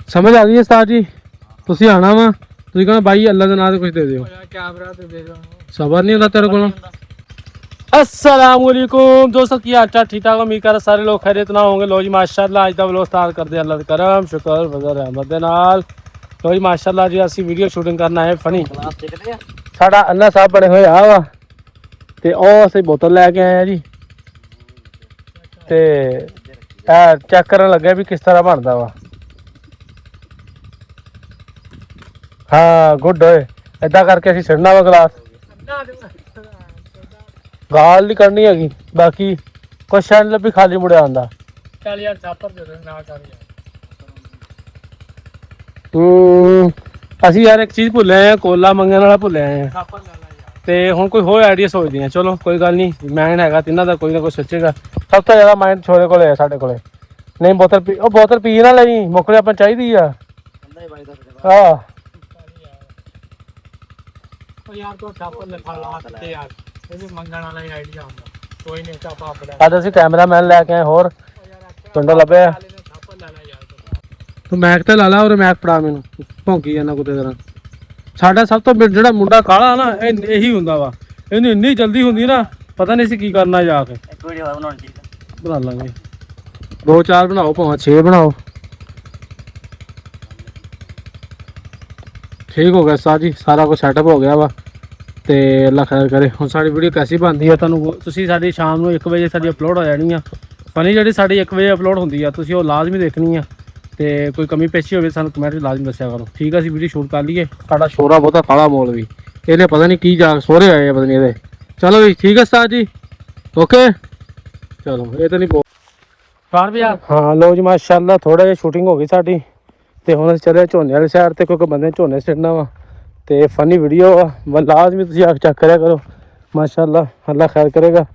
ਸਮਝ ਆ ਗਈ ਉਸਤਾਦ ਜੀ? ਤੁਸੀਂ ਆਣਾ ਵਾ, ਤੁਸੀਂ कहना भाई अल्लाह के नाम से कुछ दे दियो। सबर नहीं होता तेरे को? अस्सलाम वालेकुम दोस्तों, की हाल चाल? ठीक ठाक, उम्मीद कर सारे लोग खैरियत ना होंगे। लो जी माशाअल्लाह अज दा व्लॉग स्टार्ट करते अल्लाह दा करम शुक्र फजल रहमत दे नाल। लो जी माशाअल्लाह जी असी वीडियो शूटिंग करना है फनी। साडा अन्ना साहब बने हुए आ वा ते ओ असी बोतल लैके आए हैं जी ते चेक करन लगे भी किस तरह बनदा वा। हाँ गुड होए इदा करके असीं छड़ना वा गिलास। गाल नहीं करनी हैगी, बाकी कुछ शायद लभी खाली मुड़े आंदा। चल यार छापर दे दे ना कर यार। असीं यार एक चीज़ भुल आए हैं, कोला मंगन वाला भुल आए हैं ते हुण कोई होर आइडिया सोचदे हैं। चलो कोई गल नहीं, माइंड हैगा तिन्हां दा, कोई ना कोई सोचेगा। सब तो ज़्यादा माइंड छोरे कोले है साडे कोले। नहीं बोतल पी, ओ बोतल पी ना लई मुकरे अपन चाहिदी आ। हाँ यार तो छापर लिखा ला ते यार ਇਹ ਮੰਗਣ ਵਾਲਾ ਹੀ ਆਈਡੀਆ ਹੁੰਦਾ। ਕੋਈ ਨਹੀਂ ਚਾਪਾ ਆਪਣਾ। ਅੱਜ ਅਸੀਂ ਕੈਮਰਾਮੈਨ ਲੈ ਕੇ ਆਏ ਹੋਰ ਪਿੰਡੋਂ ਲੱਭਿਆ। ਤੂੰ ਮੈਕ ਤੇ ਲਾ ਲਾ ਔਰ ਮੈਕ ਫੜਾ ਮੈਨੂੰ, ਭੌਂਕੀ ਜਾਂਦਾ ਕੁੱਤੇ ਤਰ੍ਹਾਂ। ਸਾਡਾ ਸਭ ਤੋਂ ਜਿਹੜਾ ਮੁੰਡਾ ਕਾਲਾ ਨਾ ਇਹੀ ਹੁੰਦਾ ਵਾ, ਇਹਨੂੰ ਇੰਨੀ ਜਲਦੀ ਹੁੰਦੀ ਨਾ ਪਤਾ ਨਹੀਂ ਸੀ ਕੀ ਕਰਨਾ ਜਾ ਕੇ। ਬਣਾ ਲਾਂਗੇ 2-4 ਬਣਾਓ ਭਾਵੇਂ 6 ਬਣਾਓ। ठीक हो गया साह जी, सारा कुछ सैटअप हो गया वा ਤੇ ਅੱਲਾ ਖੈਰ ਕਰੇ। ਹੁਣ ਸਾਡੀ ਵੀਡੀਓ ਕੈਸੀ ਬਣਦੀ ਆ ਤੁਹਾਨੂੰ ਤੁਸੀਂ ਸਾਡੀ ਸ਼ਾਮ ਨੂੰ 1 ਵਜੇ ਸਾਡੀ ਅਪਲੋਡ ਹੋ ਜਾਣੀ ਆ। ਫਨੀ ਜਿਹੜੀ ਸਾਡੀ 1 ਵਜੇ ਅਪਲੋਡ ਹੁੰਦੀ ਆ ਤੁਸੀਂ ਉਹ ਲਾਜ਼ਮੀ ਦੇਖਣੀ ਆ ਤੇ ਕੋਈ ਕਮੀ ਪੇਸ਼ੀ ਹੋਵੇ ਸਾਨੂੰ ਕਮੈਂਟ ਲਾਜ਼ਮੀ ਦੱਸਿਆ ਕਰੋ, ਠੀਕ ਆ? ਅਸੀਂ ਵੀਡੀਓ ਸ਼ੂਟ ਕਰ ਲਈਏ। ਸਾਡਾ ਸ਼ੋਰਾ ਬਹੁਤਾ ਕਾਲਾ ਮੋਲ ਵੀ ਇਹਨੇ ਪਤਾ ਨਹੀਂ ਕੀ ਜਾ ਸੋਹਰੇ ਆਏ ਆ ਪਤਾ ਨਹੀਂ ਇਹਦੇ। ਚਲੋ ਜੀ ਠੀਕ ਹੈ ਸਾਹ ਜੀ, ਓਕੇ ਚਲੋ। ਇਹ ਤਾਂ ਨਹੀਂ ਕਾਰ ਵੀ ਆ। ਹਾਂ ਲੋ ਜੀ ਮਾਸ਼ਾਅੱਲਾ ਥੋੜਾ ਜਿਹਾ ਸ਼ੂਟਿੰਗ ਹੋ ਗਈ ਸਾਡੀ ਤੇ ਹੁਣ ਅਸੀਂ ਚੱਲੇ ਝੋਨੇ ਵਾਲੀ ਸਾਈਡ ਤੇ ਕਿਉਂਕਿ ਬੰਦੇ ਝੋਨੇ ਸਿੱਟਣਾ ਵਾ ਤੇ ਫਨੀ ਵੀਡੀਓ ਆ ਲਾਜ਼ਮੀ ਤੁਸੀਂ ਆ ਕੇ ਚੈੱਕ ਕਰਿਆ ਕਰੋ। ਮਾਸ਼ਾਅੱਲਾ ਅੱਲਾ ਖੈਰ ਕਰੇਗਾ।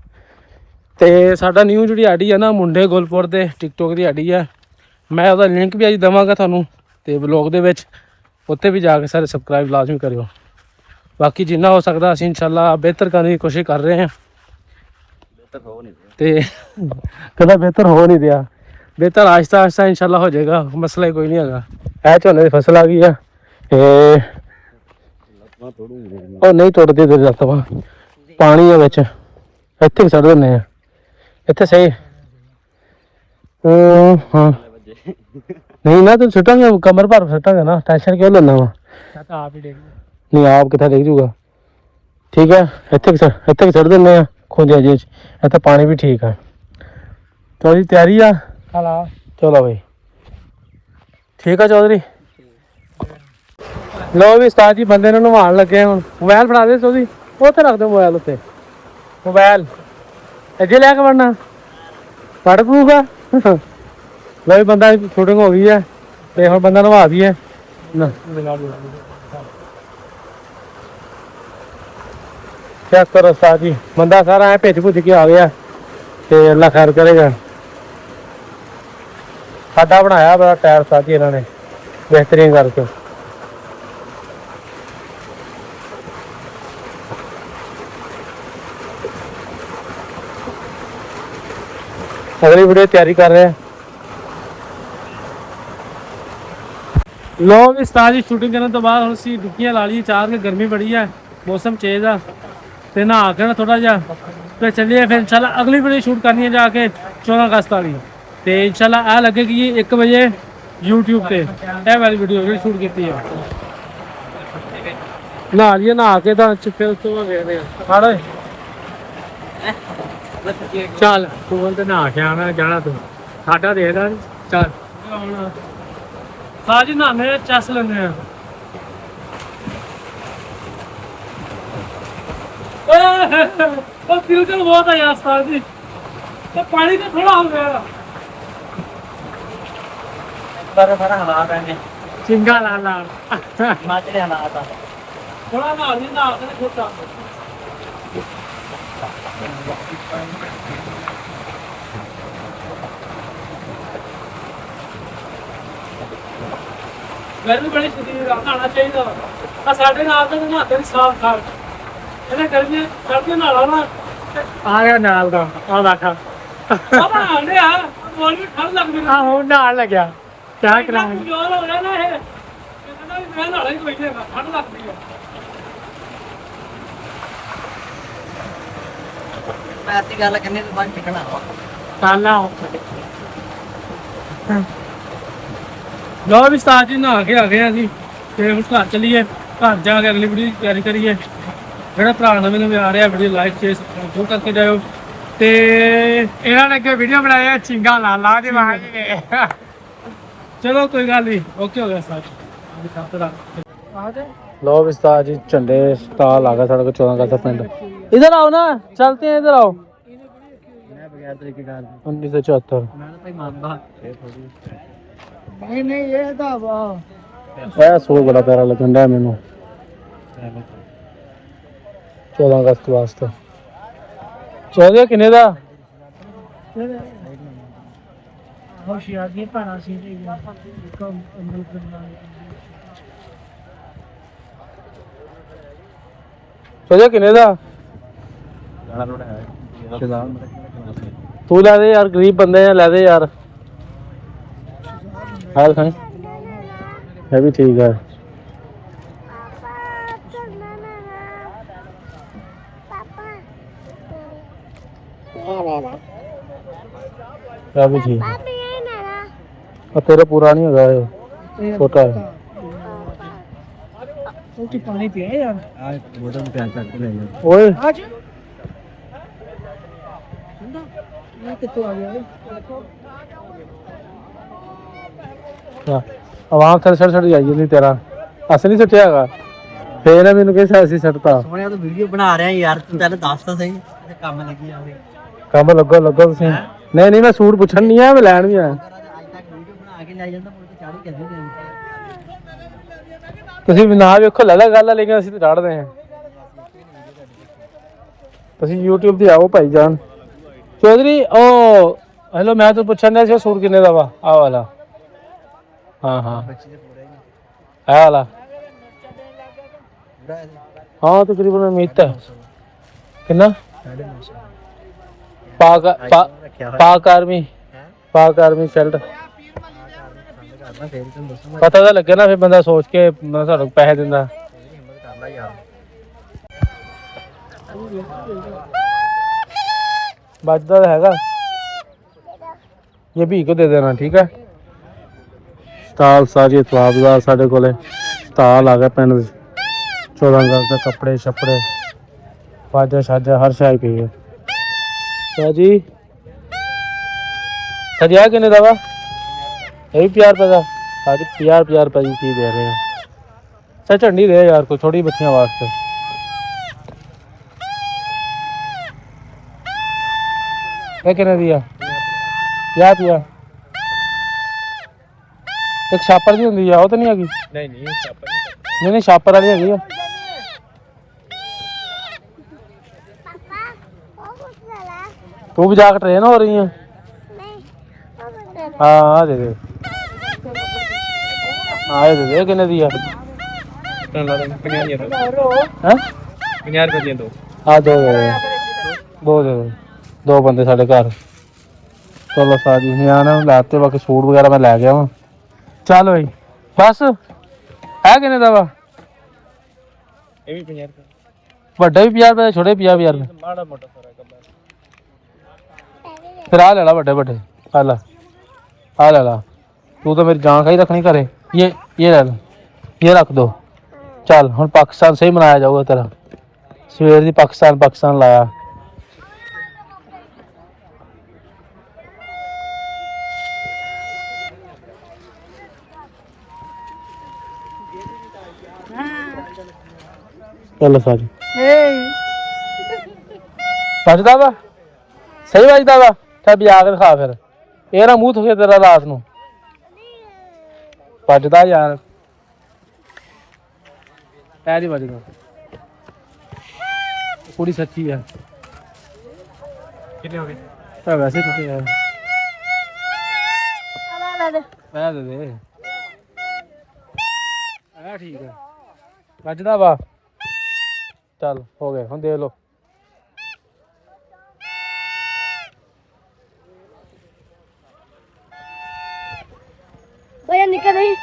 ਤੇ ਸਾਡਾ ਨਿਊ ਜਿਹੜੀ ਆਈਡੀ ਆ ਨਾ ਮੁੰਡੇ ਗੁਲਪੁਰ ਦੇ ਟਿਕਟੋਕ ਦੀ ਆਈਡੀ ਆ, ਮੈਂ ਉਹਦਾ ਲਿੰਕ ਵੀ ਅੱਜ ਦੇਵਾਂਗਾ ਤੁਹਾਨੂੰ ਤੇ ਵਲੋਗ ਦੇ ਵਿੱਚ, ਉੱਤੇ ਵੀ ਜਾ ਕੇ ਸਾਰੇ ਸਬਸਕ੍ਰਾਈਬ ਲਾਜ਼ਮੀ ਕਰਿਓ। ਬਾਕੀ ਜਿੰਨਾ ਹੋ ਸਕਦਾ ਅਸੀਂ ਇਨਸ਼ਾਅੱਲਾ ਬਿਹਤਰ ਕਰਨ ਦੀ ਕੋਸ਼ਿਸ਼ ਕਰ ਰਹੇ ਹਾਂ ਤੇ ਕਦਾ ਬਿਹਤਰ ਹੋ ਨਹੀਂ ਰਿਹਾ। ਬਿਹਤਰ ਆਹਿਸਤਾ ਆਹਿਸਤਾ ਇਨਸ਼ਾਅੱਲਾ ਹੋ ਜਾਏਗਾ, ਮਸਲਾ ਹੀ ਕੋਈ ਨਹੀਂ ਹੈਗਾ। ਇਹ ਝੋਨੇ ਦੀ ਫਸਲ ਆ ਗਈ ਆ ਇਹ ਉਹ ਨਹੀਂ ਟੁੱਟਦੀ ਤੇ ਲੱਤ ਵਾ ਪਾਣੀ ਆ ਵਿੱਚ, ਇੱਥੇ ਛੱਡ ਦਿੰਦੇ ਆ ਇੱਥੇ ਸਹੀ। ਹਾਂ ਨਹੀਂ ਨਾ ਤੂੰ ਸੁੱਟਾਂਗੇ ਕਮਰ ਭਰ ਸੁੱਟਾਂਗੇ ਨਾ, ਟੈਨਸ਼ਨ ਕਿਉਂ ਲੈਂਦਾ ਵਾ? ਆਪ ਹੀ ਨਹੀਂ ਆਪ ਕਿੱਥੇ ਡਿੱਗ ਜੂਗਾ। ਠੀਕ ਹੈ ਇੱਥੇ ਛੱਡ ਦਿੰਦੇ ਆ ਖੁੰਝੇ ਜਿਹੇ 'ਚ, ਇੱਥੇ ਪਾਣੀ ਵੀ ਠੀਕ ਆ। ਚੌਧਰੀ ਤਿਆਰੀ ਆ? ਚਲੋ ਬਈ ਠੀਕ ਆ ਚੌਧਰੀ। ਲੋ ਵੀ ਉਸਤਾਦ ਜੀ ਬੰਦੇ ਨੂੰ ਨਵਾਉਣ ਲੱਗੇ। ਹੁਣ ਮੋਬਾਈਲ ਫੜਾ ਦੇ ਚੌਧਰੀ, ਉੱਥੇ ਰੱਖ ਦਿਓ ਮੋਬਾਈਲ ਉੱਤੇ। ਮੋਬਾਈਲ ਅੱਗੇ ਲੈ ਕੇ ਵੜਨਾ ਪੜ ਪੂਗਾ। ਲੋ ਵੀ ਬੰਦਾ ਸ਼ੂਟਿੰਗ ਹੋ ਗਈ ਹੈ ਤੇ ਹੁਣ ਬੰਦਾ ਨਵਾ ਦਈਏ। ਚੈੱਕ ਕਰੋ ਉਸਤਾਦ ਜੀ, ਬੰਦਾ ਸਾਰਾ ਐ ਭਿੱਜ ਭੁੱਜ ਕੇ ਆ ਗਿਆ ਤੇ ਅੱਲਾ ਖੈਰ ਕਰੇਗਾ। ਸਾਡਾ ਬਣਾਇਆ ਬੜਾ ਟਾਇਰ ਸਾਥੀ ਇਹਨਾਂ ਨੇ ਬਿਹਤਰੀਨ ਕਰਕੇ। ਅਗਲੀ ਵੀਡੀਓ ਤਿਆਰੀ ਕਰ ਰਹੇ ਆ। ਲੋ ਵੀ ਉਸਤਾਦ ਜੀ ਸ਼ੂਟਿੰਗ ਕਰਨ ਤੋਂ ਬਾਅਦ ਹੁਣ ਅਸੀਂ ਡੁੱਕੀਆਂ ਲਾ ਲਈ ਚਾਰ ਕੇ, ਗਰਮੀ ਬੜੀ ਹੈ, ਮੌਸਮ ਚੇਂਜ ਆ ਤੇ ਨਹਾ ਕੇ ਨਾ ਥੋੜਾ ਜਿਹਾ ਤੇ ਚੱਲੀਏ ਫਿਰ ਇਨਸ਼ਾਅੱਲਾ ਅਗਲੀ ਵੀਡੀਓ ਸ਼ੂਟ ਕਰਨੀ ਹੈ ਜਾ ਕੇ 14 ਅਗਸਤ ਵਾਲੀ ਤੇ ਇਨਸ਼ਾਅੱਲਾ ਇਹ ਲੱਗੇਗੀ 1 ਵਜੇ YouTube ਤੇ ਇਹ ਵਾਲੀ ਵੀਡੀਓ ਜਿਹੜੀ ਸ਼ੂਟ ਕੀਤੀ ਹੈ। ਨਹਾ ਲਈਏ, ਨਹਾ ਕੇ ਤਾਂ ਫਿਰ ਉਸ ਤੋਂ ਬਾਅਦ ਵੇਖਦੇ ਆ। ਹਾਂ ਚੱਲ ਤੂੰ ਤੇ ਨਹਾ ਕੇ ਆਣਾ ਜਾਣਾ ਤੂੰ ਸਾਡਾ ਦੇਖਦਾ ਚੱਲ ਸਾਜੀ ਨਹਾਣੇ ਚੱਸ ਲੈਂਦੇ ਆ। ਉਹ ਤਿਲਕਣ ਬਹੁਤ ਆ ਯਾਰ ਉਸਤਾਦ ਜੀ, ਤੇ ਪਾਣੀ ਤਾਂ ਥੋੜਾ ਹੋ ਗਿਆ। ਪਰ ਹਾਲਾਤ ਹੈ ਚਿੰਗਾ ਲਾ ਲਾ ਮਾਚੜੇ ਹਾਲਾਤ ਆ ਥੋੜਾ ਨਾ ਨਹੀਂ ਨਾ ਛੋਟਾ। ਗਰਮੀ ਬੜੀ ਸ਼ਦੀਦ ਆ, ਨਹਾਉਣਾ ਚਾਹੀਦਾ ਆ। ਸਾਡੇ ਨਾਲ ਤਾਂ ਨਹਾਤੇ ਨਹੀਂ ਸਾਫ ਖਾਲ ਇਹਨੇ ਗਰਮੀਆਂ ਸਰਦੀਆਂ ਨਾਲਾ ਨਾ ਆ ਗਿਆ ਨਾਲ ਦਾ ਆ ਬੈਠਾ ਆ ਨਹਾਉਂਦੇ ਆ ਬੋਲ ਵੀ ਠੰਡ ਲੱਗਦੀ ਆ। ਹੁਣ ਨਹਾਉਣ ਲੱਗਿਆ ਕਿਆ ਕਰਾਂਗੇ ਜੋਰ ਹੋ ਰਿਹਾ ਨਾ ਇਹ ਕਹਿੰਦਾ ਵੀ ਮੈਂ ਨਾਲੇ ਹੀ ਬੈਠੇਗਾ ਠੰਡ ਲੱਗਦੀ ਆ ਐਸੀ ਗੱਲ ਕਰਨੀ ਤੂੰ ਬਾਅਦ ਟਿਕਣਾ ਕਾਲਾ ਲੋ ਵੀ ਉਸਤਾਦ ਜੀ ਨਹਾ ਕੇ ਆ ਗਏ ਆ ਜੀ ਤੇ ਹੁਣ ਘਰ ਚੱਲੀਏ ਘਰ ਜਾ ਕੇ ਅਗਲੀ ਵੀਡੀਓ ਦੀ ਤਿਆਰੀ ਕਰੀਏ ਜਿਹੜਾ ਭਰਾ ਨਵੇਂ ਨਵੇਂ ਆ ਰਿਹਾ ਵੀਡੀਓ ਲਾਈਕ ਸ਼ੇਅਰ ਸਬਸਕ੍ਰਾਈਬ ਕਰਕੇ ਜਾਇਓ ਤੇ ਇਹਨਾਂ ਨੇ ਅੱਗੇ ਵੀਡੀਓ ਬਣਾਇਆ ਚਿੰਗਾ ਲਾ ਲਾ ਦੇ ਵਾਹ ਚਲੋ ਕੋਈ ਗੱਲ ਨਹੀਂ ਓਕੇ ਹੋ ਗਿਆ ਉਸਤਾਦ लो विस्तार जी झंडे स्टॉल आ गया साढ़े को 14 का पिंड इधर आओ ना चलते हैं इधर आओ 1974 सूट बड़ा प्यारा लगन डा मैनू 14 अगस्त वास्ते 14 किन्ने दा सोचा किन्ने दा तू लै दे यार गरीब बंदे लै दे यार हाल खाई ये भी ठीक है ये भी ठीक है और तेरा पूरा नहीं होगा ये छोटा है पानी पिया यार बोतल में प्यार करके ले लो ओए आज ये कितना आ गया हां आवाम सर सर सड़ जाइए नहीं तेरा असली सट्टिया ਹੈਗਾ ਫੇਰ ਨਾ ਮੈਨੂੰ ਕਿਸੇ ਐਸੀ ਸੱਟਤਾ ਸੋਹਣਿਆ ਤੂੰ ਵੀਡੀਓ ਬਣਾ ਰਿਹਾ ਯਾਰ ਤੂੰ ਪਹਿਲਾਂ ਦੱਸ ਤਾਂ ਸਹੀ ਕੰਮ ਲੱਗੀ ਆਵੇ ਕੰਮ ਲੱਗੋ ਤੁਸੀਂ ਨਹੀਂ ਨਹੀਂ ਮੈਂ ਸੂਟ ਪੁੱਛਣ ਨਹੀਂ ਆ ਮੈਂ ਲੈਣ ਵੀ ਆਇਆ ਅੱਜ ਤੱਕ ਵੀਡੀਓ ਬਣਾ ਕੇ ਲੈ ਜਾਂਦਾ ਮੁੜ ਕੇ ਚਾੜੀ ਕਰਦੇ ਨੇ ਤੁਸੀਂ ਨਾ ਵੇਖੋ ਲੈ ਗੱਲ ਲੇਕਿਨ ਅਸੀਂ ਤਾਂ ਚੜਦੇ ਹਾਂ ਤੁਸੀਂ YouTube ਤੇ ਆਓ ਭਾਈ ਜਾਨ ਚੌਧਰੀ ਉਹ ਹੈਲੋ ਮੈਂ ਤਾਂ ਪੁੱਛਣ ਦਾ ਸੀ ਸੂਟ ਕਿੰਨੇ ਦਾ ਵਾ ਆ ਵਾਲਾ ਹਾਂ ਹਾਂ ਆ ਵਾਲਾ हाँ तकरीबन उम्मीद है कितना पाक आर्मी शर्ट पता तो लगे ना फिर बंदा सोच के सानू पैसे दिंदा बचदा हैगा ये भी को दे देना ठीक है स्टाल सारी इतवाब दा साडे कोले स्टाल आ गया पिंड 14 अगस्त के कपड़े छपड़े बाजा शाजा हर शाई पी है जी सरिया किन्ने दा वा ये भी 50 रुपए का सारी 50 रुपए की चीज दे रहे हैं सर झंडी दे यार कोई थोड़ी बच्चियों वास्ते ये किन्ने दी है 50 एक छापर दी होंदी है वो तो नहीं हैगी नहीं छापर वाली हैगी है तू भी जाकर ट्रेन हो रही है हाँ दे दे हाँ ये दे दे किन्ने दी है 50 रुपए दो हाँ दो दे दे दो बंदे साढ़े घर चलो सारी न्याणे लाते बाकी सूट वगैरह मैं लै गया वा चल भाई बस है किन्ने दा वा ये भी 50 रुपए ਵੱਡਾ ਵੀ 50 ਰੁਪਏ ਛੋਟੇ 50 ਰੁਪਏ ਮਾੜਾ ਮੋਟਾ ਸਾਰਾ ਕੰਮ फिर आ ले ला बड़े बड़े आ ले ला तू तो मेरी जान खाई रखनी करे ये ले ला ये रख दो चल हुण पाकिस्तान सही मनाया जाऊगा तेरा सवेर दी पाकिस्तान लाया चलो सारी बजदा वा सही बजदा वा ਚੱਲ ਬਜਾ ਕੇ ਦਿਖਾ ਫਿਰ ਇਹ ਨਾ ਮੂੰਹ ਥੁਕੇ ਤੇਰਾ ਰਾਤ ਨੂੰ ਵੱਜਦਾ ਯਾਰ ਐ ਨਹੀਂ ਵੱਜਦਾ ਕੁੜੀ ਸੱਚੀ ਆ ਕਿੰਨੇ ਹੋ ਗਏ ਤਾਂ ਵੈਸੇ ਟੁੱਟੇ ਯਾਰ ਲੈ ਦੇ ਆ ਠੀਕ ਹੈ ਵੱਜਦਾ ਵਾ ਚੱਲ ਹੋ ਗਏ ਹੁਣ ਦੇਖ ਲਓ ਨਿਕਲ ਰਹੀ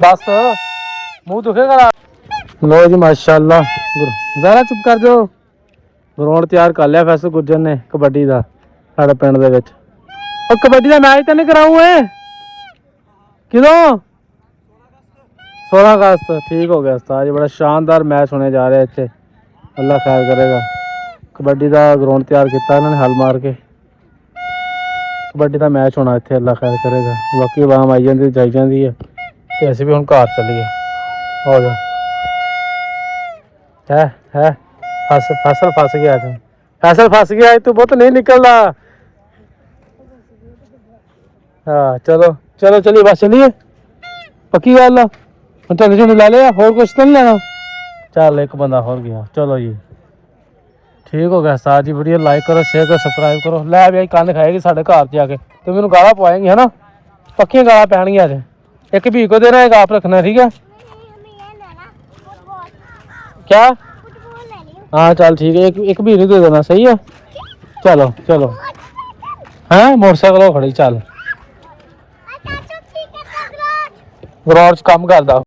बस मुंह दुखेगा। लो जी माशाल्लाह ज़रा चुप कर जाओ। ग्राउंड तैयार कर लिया फैसल गुर्जर ने कबड्डी का साढ़े पिंड दे विच। और कबड्डी का मैच तो नहीं कराऊं है किदों 16 अगस्त ठीक हो गया उस्ताद जी। बड़ा शानदार मैच होने जा रहा है इत्थे। अल्लाह खैर करेगा। कबड्डी का ग्राउंड तैयार किया इन्होंने हल मार के। कबड्डी का मैच होना इत्थे अल्लाह खैर करेगा। बाकी आवाम आई जाती जाई जाती है तो असीं भी हुण घर चलीए। हो जा है फैसल फस गया था। फैसल फस गया तू बहुत नहीं निकलता। हाँ चलो चलो चलिए बस चलिए पक्की गल आ। ढिड झुंड लै लिया होर कुछ तो नहीं लेना। चल एक बंदा होर गया चलो जी ठीक हो गया उस्ताद जी। वीडियो लाइक करो शेयर करो सबसक्राइब करो। लै भी कंध खाएगी साढ़े घर जाके तो मैनू गाला पवाएंगी है ना पक्कियां गाला पैणगियां अज। एक भी को देना एक आप रखना ठीक है क्या। हाँ चल ठीक है एक भी दे देना सही है। चलो चलो हैं मोटरसाइकिल खड़ी चल ग्राउंड च कम करदा।